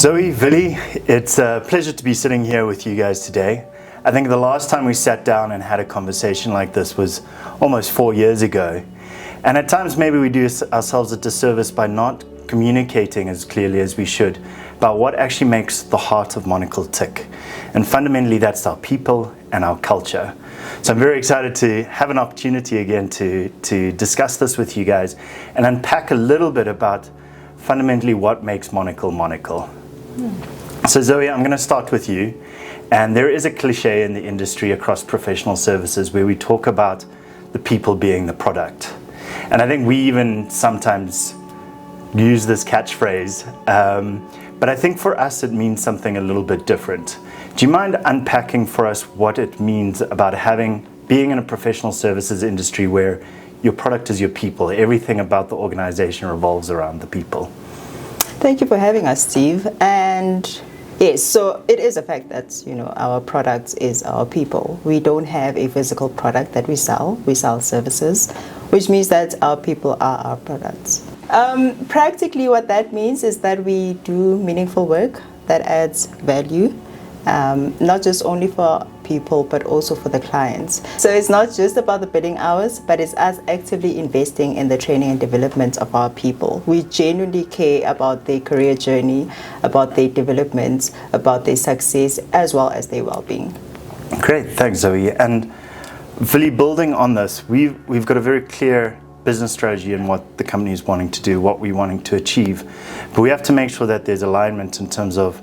Zoe, Willie, it's a pleasure to be sitting here with you guys today. I think the last time we sat down and had a conversation like this was almost 4 years ago. And at times maybe we do ourselves a disservice by not communicating as clearly as we should about what actually makes the heart of Monocle tick. And fundamentally that's our people and our culture. So I'm very excited to have an opportunity again to discuss this with you guys and unpack a little bit about fundamentally what makes Monocle Monocle. So Zoe, I'm going to start with you. And there is a cliche in the industry across professional services where we talk about the people being the product. And I think we even sometimes use this catchphrase. But I think for us it means something a little bit different. Do you mind unpacking for us what it means about being in a professional services industry where your product is your people, everything about the organization revolves around the people? Thank you for having us, Steve. And yes, so it is a fact that, our product is our people. We don't have a physical product that we sell. We sell services, which means that our people are our products. Practically what that means is that we do meaningful work that adds value, not just only for people, but also for the clients. So it's not just about the bidding hours, but it's us actively investing in the training and development of our people. We genuinely care about their career journey, about their development, about their success, as well as their well-being. Great, thanks Zoe. And really building on this, we've got a very clear business strategy in what the company is wanting to do, what we're wanting to achieve. But we have to make sure that there's alignment in terms of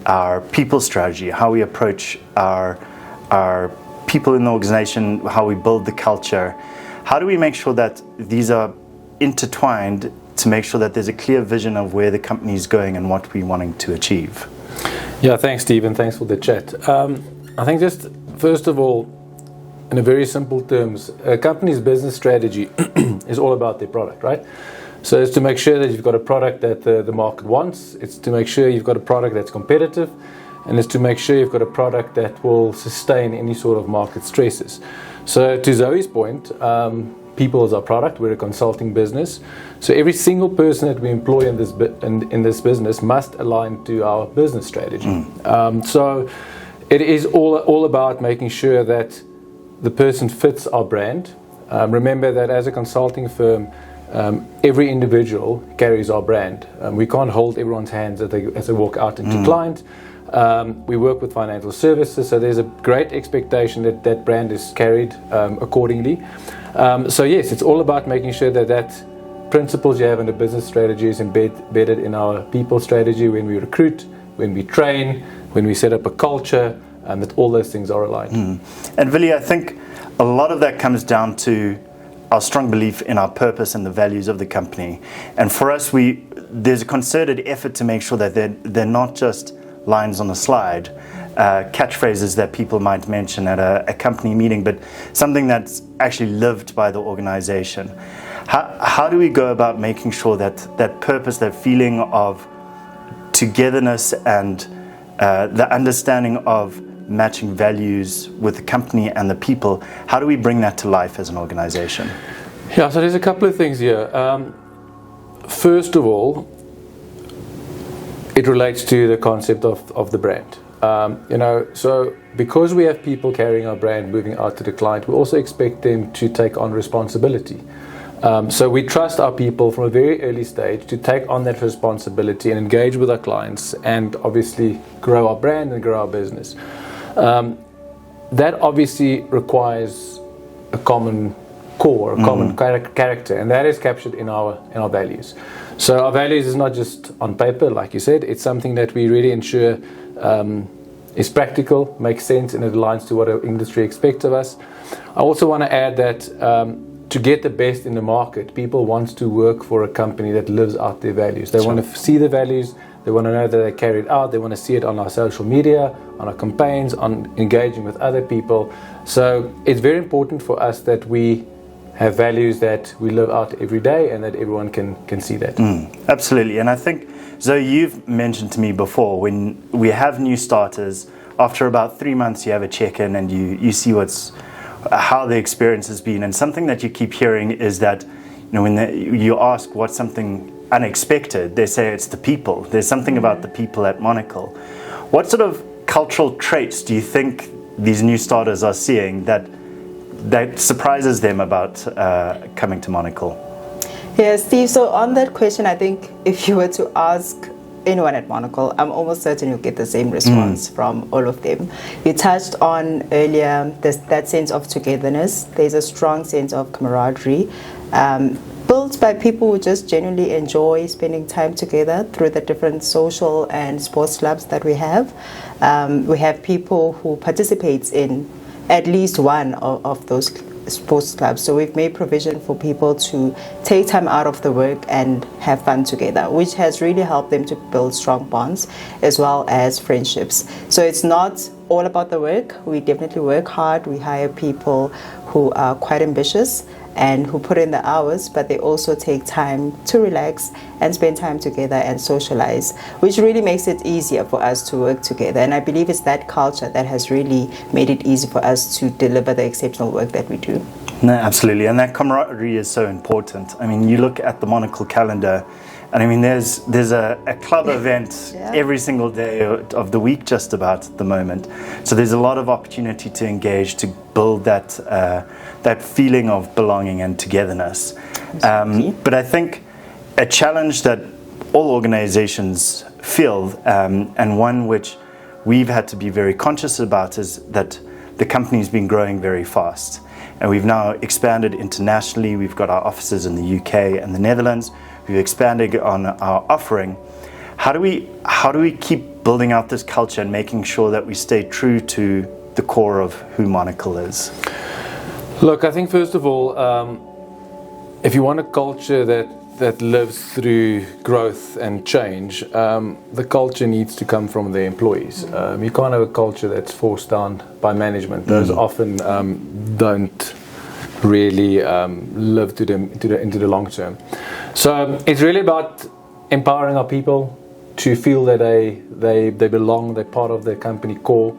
our people strategy, how we approach our people in the organization, how we build the culture. How do we make sure that these are intertwined to make sure that there's a clear vision of where the company is going and what we're wanting to achieve? Yeah, thanks Steve, and thanks for the chat. I think just first of all, in a very simple terms, a company's business strategy is all about their product, right? So it's to make sure that you've got a product that the market wants. It's to make sure you've got a product that's competitive. And it's to make sure you've got a product that will sustain any sort of market stresses. So to Zoe's point, people is our product. We're a consulting business. So every single person that we employ in this business must align to our business strategy. So it is all about making sure that the person fits our brand. Remember that as a consulting firm, every individual carries our brand. We can't hold everyone's hands as they walk out into client. We work with financial services, so there's a great expectation that brand is carried accordingly. So yes, it's all about making sure that principles you have in the business strategy is embedded in our people strategy when we recruit, when we train, when we set up a culture, and that all those things are aligned. And Willie, I think a lot of that comes down to our strong belief in our purpose and the values of the company. And for us, there's a concerted effort to make sure that they're not just lines on a slide, catchphrases that people might mention at a company meeting, but something that's actually lived by the organization. How do we go about making sure that purpose, that feeling of togetherness and the understanding of matching values with the company and the people, how do we bring that to life as an organization? Yeah, so there's a couple of things here. First of all, it relates to the concept of the brand. So because we have people carrying our brand, moving out to the client, we also expect them to take on responsibility. So we trust our people from a very early stage to take on that responsibility and engage with our clients and obviously grow our brand and grow our business. That obviously requires a common core, a common character, and that is captured in our values. So our values is not just on paper, like you said. It's something that we really ensure is practical, makes sense, and it aligns to what our industry expects of us. I also want to add that to get the best in the market, people want to work for a company that lives out their values. They want to see the values. They want to know that they're carried out. They want to see it on our social media, on our campaigns, on engaging with other people. So it's very important for us that we have values that we live out every day and that everyone can see that. Absolutely. And I think, Zoe, you've mentioned to me before, when we have new starters, after about 3 months you have a check-in and you see how the experience has been. And something that you keep hearing is that when you ask what's something unexpected. They say it's the people. There's something about the people at Monocle. What sort of cultural traits do you think these new starters are seeing that surprises them about coming to Monocle? Yeah, Steve, so on that question, I think if you were to ask anyone at Monocle, I'm almost certain you'll get the same response from all of them. You touched on earlier that sense of togetherness. There's a strong sense of camaraderie, built by people who just genuinely enjoy spending time together through the different social and sports clubs that we have. We have people who participate in at least one of those sports clubs. So we've made provision for people to take time out of the work and have fun together, which has really helped them to build strong bonds as well as friendships. So it's not all about the work. We definitely work hard. We hire people who are quite ambitious and who put in the hours, but they also take time to relax and spend time together and socialize, which really makes it easier for us to work together. And I believe it's that culture that has really made it easy for us to deliver the exceptional work that we do. No, absolutely. And that camaraderie is so important. I mean, you look at the Monocle calendar, and I mean, there's a club event every single day of the week just about at the moment. So there's a lot of opportunity to engage, to build that feeling of belonging and togetherness. But I think a challenge that all organizations feel, and one which we've had to be very conscious about, is that the company's been growing very fast. And we've now expanded internationally. We've got our offices in the UK and the Netherlands. We've expanded on our offering. How do we keep building out this culture and making sure that we stay true to the core of who Monocle is? Look, I think first of all, if you want a culture that lives through growth and change, the culture needs to come from the employees. You can't have a culture that's forced down by management. Those often don't really live into the long term. So it's really about empowering our people to feel that they belong, they're part of the company core,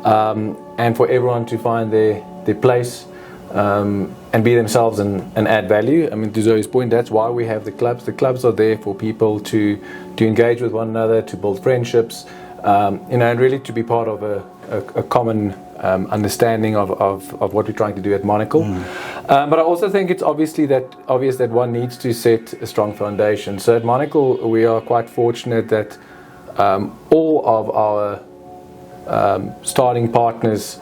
and for everyone to find their place and be themselves and add value. I mean, to Zoe's point, that's why we have the clubs. The clubs are there for people to engage with one another, to build friendships, and really to be part of a common understanding of what we're trying to do at Monocle. But I also think it's obvious that one needs to set a strong foundation. So at Monocle, we are quite fortunate that all of our starting partners,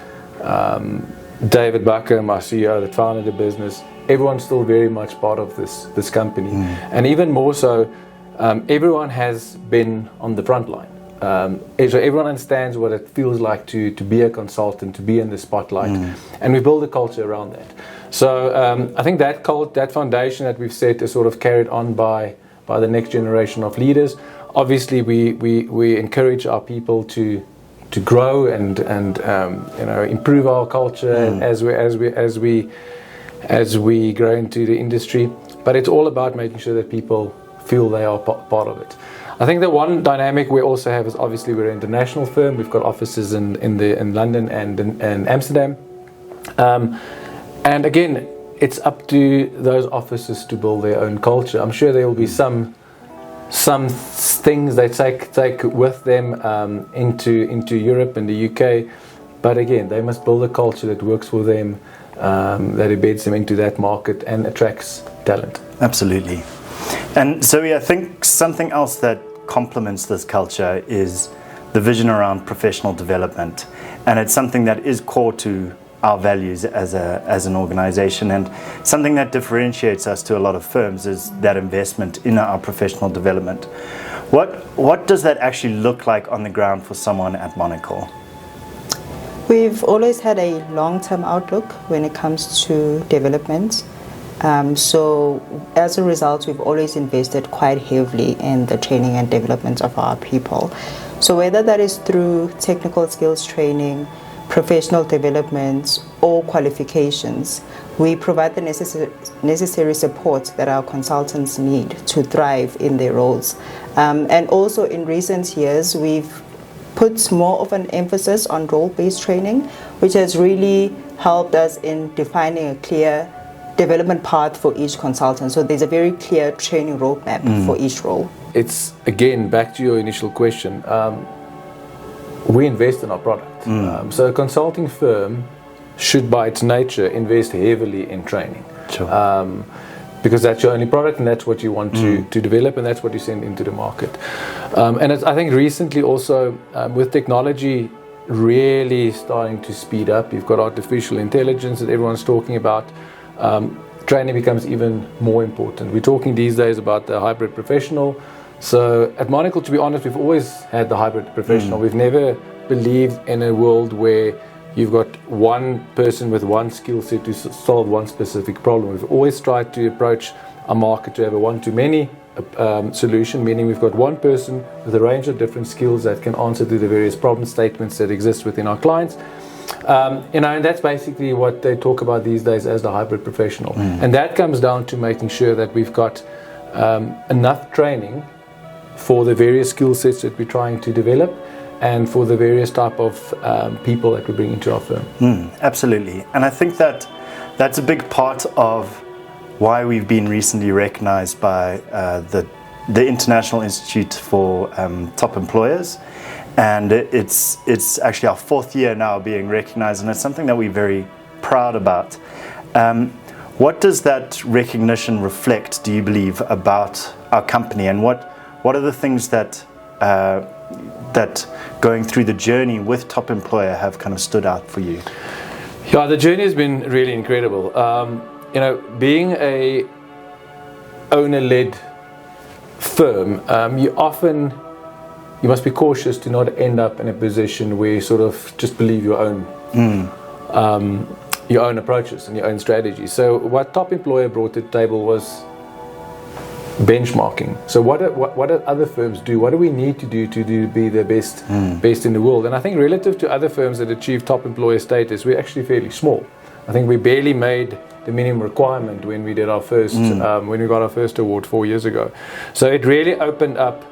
David Bucker, my CEO that founded the business, everyone's still very much part of this company. And even more so, everyone has been on the front line. So everyone understands what it feels like to be a consultant, to be in the spotlight, and we build a culture around that. So I think that foundation that we've set is sort of carried on by the next generation of leaders. Obviously, we encourage our people to grow and improve our culture as we grow into the industry. But it's all about making sure that people feel they are part of it. I think the one dynamic we also have is obviously we're an international firm. We've got offices in London and in Amsterdam. And again, it's up to those offices to build their own culture. I'm sure there will be some things they take with them into Europe and the UK, but again, they must build a culture that works for them, that embeds them into that market and attracts talent. Absolutely. And so I think something else that complements this culture is the vision around professional development, and it's something that is core to our values as an organization, and something that differentiates us to a lot of firms is that investment in our professional development. What does that actually look like on the ground for someone at Monocle? We've always had a long-term outlook when it comes to development. So as a result, we've always invested quite heavily in the training and development of our people. So whether that is through technical skills training, professional development, or qualifications, we provide the necessary support that our consultants need to thrive in their roles. And also in recent years, we've put more of an emphasis on role-based training, which has really helped us in defining a clear development path for each consultant. So there's a very clear training roadmap for each role. It's, again, back to your initial question. We invest in our product. So a consulting firm should, by its nature, invest heavily in training. Sure. Because that's your only product, and that's what you want to develop, and that's what you send into the market. And I think recently also, with technology really starting to speed up, you've got artificial intelligence that everyone's talking about, training becomes even more important. We're talking these days about the hybrid professional. So at Monocle, to be honest, we've always had the hybrid professional. We've never believed in a world where you've got one person with one skill set to solve one specific problem. We've always tried to approach our market to have a one-to-many solution, meaning we've got one person with a range of different skills that can answer to the various problem statements that exist within our clients. And that's basically what they talk about these days as the hybrid professional. And that comes down to making sure that we've got enough training for the various skill sets that we're trying to develop, and for the various type of people that we bring into our firm. Absolutely. And I think that that's a big part of why we've been recently recognized by the International Institute for Top Employers. And it's actually our 4th year now being recognized, and it's something that we're very proud about. What does that recognition reflect, do you believe, about our company? And what are the things that going through the journey with Top Employer have kind of stood out for you? Yeah, the journey has been really incredible. Being a owner-led firm, you must be cautious to not end up in a position where you sort of just believe your own approaches and your own strategy. So what Top Employer brought to the table was benchmarking. So what do other firms do? What do we need to do to be the best in the world? And I think relative to other firms that achieve Top Employer status, we're actually fairly small. I think we barely made the minimum requirement when we did our first, when we got our first award 4 years ago. So it really opened up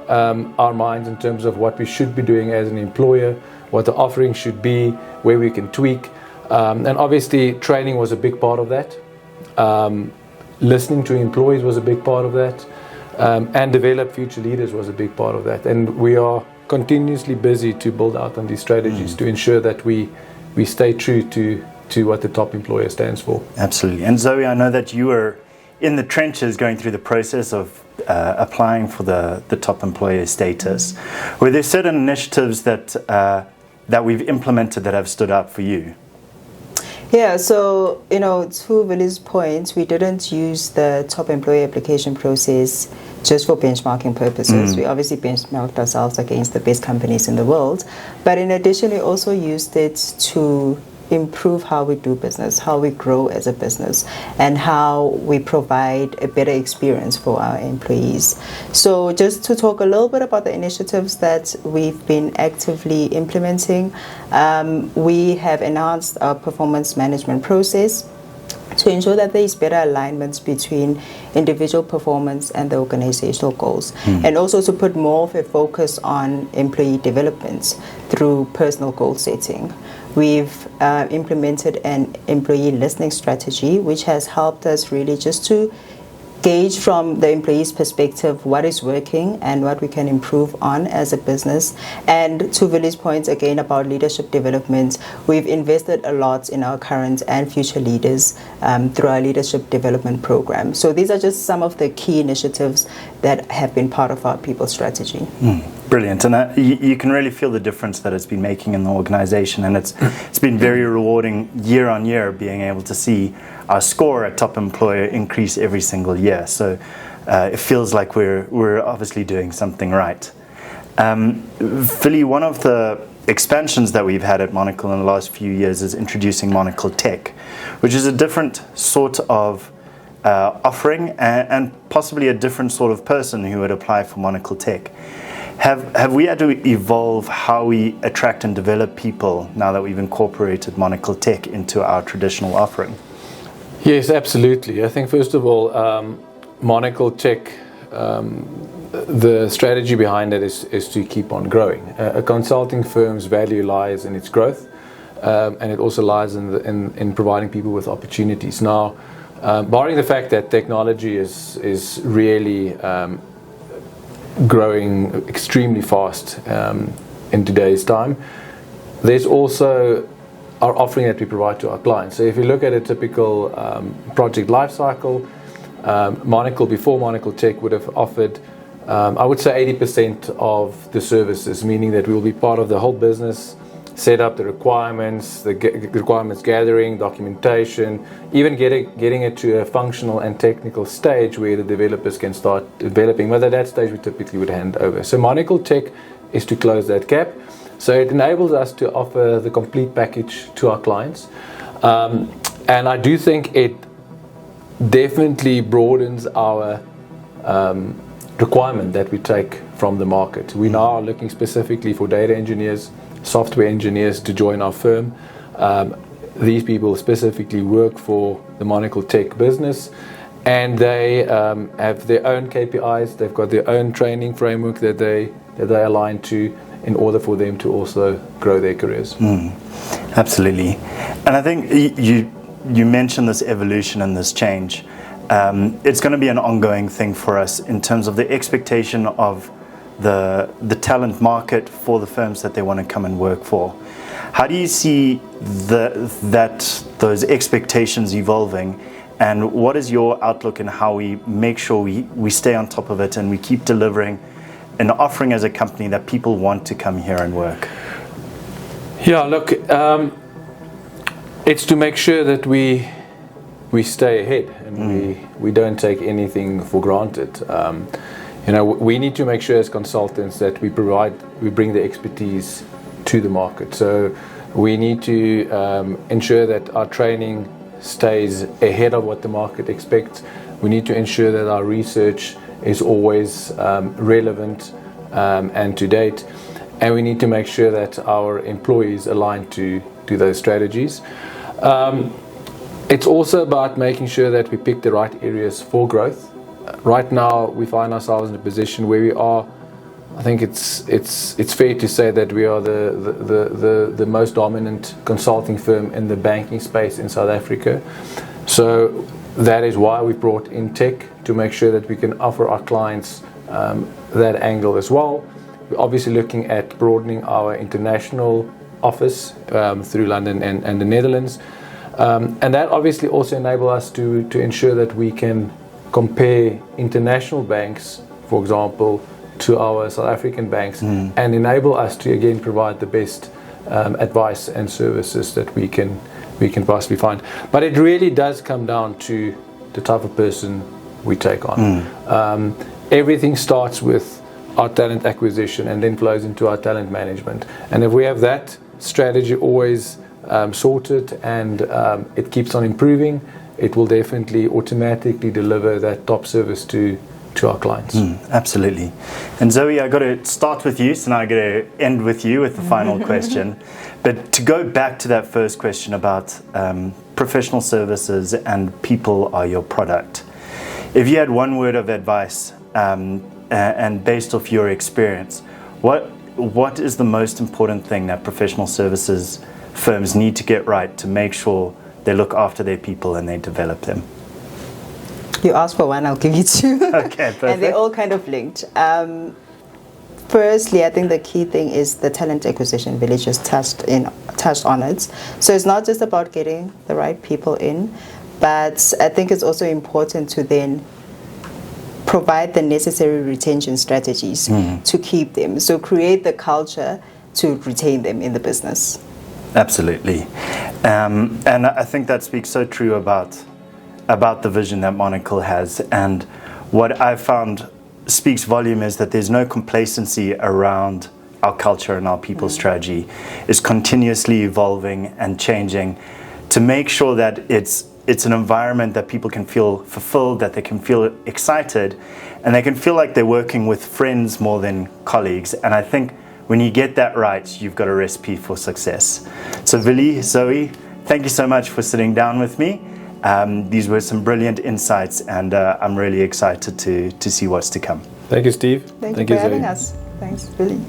our minds in terms of what we should be doing as an employer, what the offering should be, where we can tweak. And obviously training was a big part of that. Listening to employees was a big part of that, and develop future leaders was a big part of that. And we are continuously busy to build out on these strategies to ensure that we stay true to what the Top Employer stands for. Absolutely. And Zoe, I know that you were in the trenches going through the process of applying for the Top Employer status. Were there certain initiatives that we've implemented that have stood out for you? Yeah, so, to Willie's point, we didn't use the Top Employer application process just for benchmarking purposes. We obviously benchmarked ourselves against the best companies in the world. But in addition, we also used it to improve how we do business, how we grow as a business, and how we provide a better experience for our employees. So just to talk a little bit about the initiatives that we've been actively implementing, we have enhanced our performance management process to ensure that there is better alignment between individual performance and the organizational goals, and also to put more of a focus on employee development through personal goal setting. We've implemented an employee listening strategy, which has helped us really just to gauge from the employee's perspective what is working and what we can improve on as a business. And to Willie's point again about leadership development, we've invested a lot in our current and future leaders through our leadership development program. So these are just some of the key initiatives that have been part of our people strategy. Brilliant. And you can really feel the difference that it's been making in the organization, and it's been very rewarding year on year being able to see our score at Top Employer increase every single year. So it feels like we're obviously doing something right. Philly, one of the expansions that we've had at Monocle in the last few years is introducing Monocle Tech, which is a different sort of offering and possibly a different sort of person who would apply for Monocle Tech. Have we had to evolve how we attract and develop people now that we've incorporated Monocle Tech into our traditional offering? Yes, absolutely. I think first of all, Monocle Tech, the strategy behind it is to keep on growing. A consulting firm's value lies in its growth, and it also lies in providing people with opportunities. Now, barring the fact that technology is really growing extremely fast in today's time, there's also our offering that we provide to our clients. So if you look at a typical project lifecycle, Monocle, before Monocle Tech, would have offered, I would say, 80% of the services, meaning that we will be part of the whole business, set up the requirements, requirements gathering, documentation, even getting it to a functional and technical stage where the developers can start developing. But at that stage, we typically would hand over. So Monocle Tech is to close that gap. So it enables us to offer the complete package to our clients. And I do think it definitely broadens our requirement that we take from the market. We now are looking specifically for data engineers, software engineers to join our firm. These people specifically work for the Monocle Tech business, and they have their own KPIs. They've got their own training framework that they align to in order for them to also grow their careers. Absolutely. And I think you mentioned this evolution and this change. It's going to be an ongoing thing for us in terms of the expectation of the talent market for the firms that they want to come and work for. How do you see those expectations evolving, and what is your outlook in how we make sure we stay on top of it and we keep delivering an offering as a company that people want to come here and work? Yeah, look, it's to make sure that we stay ahead and we don't take anything for granted. We need to make sure as consultants that we bring the expertise to the market. So we need to ensure that our training stays ahead of what the market expects. We need to ensure that our research is always relevant and to date. And we need to make sure that our employees align to those strategies. It's also about making sure that we pick the right areas for growth. Right now, we find ourselves in a position where we are. I think it's fair to say that we are the most dominant consulting firm in the banking space in South Africa. So that is why we brought in tech, to make sure that we can offer our clients that angle as well. We're obviously looking at broadening our international office through London and the Netherlands. And that obviously also enables us to ensure that we can compare international banks, for example, to our South African banks, and enable us to again provide the best advice and services that we can possibly find. But it really does come down to the type of person we take on. Everything starts with our talent acquisition and then flows into our talent management. And if we have that strategy always sorted and it keeps on improving, it will definitely automatically deliver that top service to our clients. Absolutely. And Zoe, I got to start with you, so now I got to end with you with the final question. But to go back to that first question about professional services and people are your product. If you had one word of advice, and based off your experience, what is the most important thing that professional services firms need to get right to make sure they look after their people and they develop them? You asked for one, I'll give you two. Okay, perfect. And they're all kind of linked. Firstly, I think the key thing is the talent acquisition. Billy just touched on it. So it's not just about getting the right people in, but I think it's also important to then provide the necessary retention strategies to keep them. So create the culture to retain them in the business. Absolutely. And I think that speaks so true about the vision that Monocle has. And what I've found speaks volume is that there's no complacency around our culture and our people strategy. It's continuously evolving and changing to make sure that it's an environment that people can feel fulfilled, that they can feel excited, and they can feel like they're working with friends more than colleagues. And I think when you get that right, you've got a recipe for success. So Willie, Zoe, thank you so much for sitting down with me. These were some brilliant insights, and I'm really excited to see what's to come. Thank you, Steve. Thank you for having us. Thanks, Billy.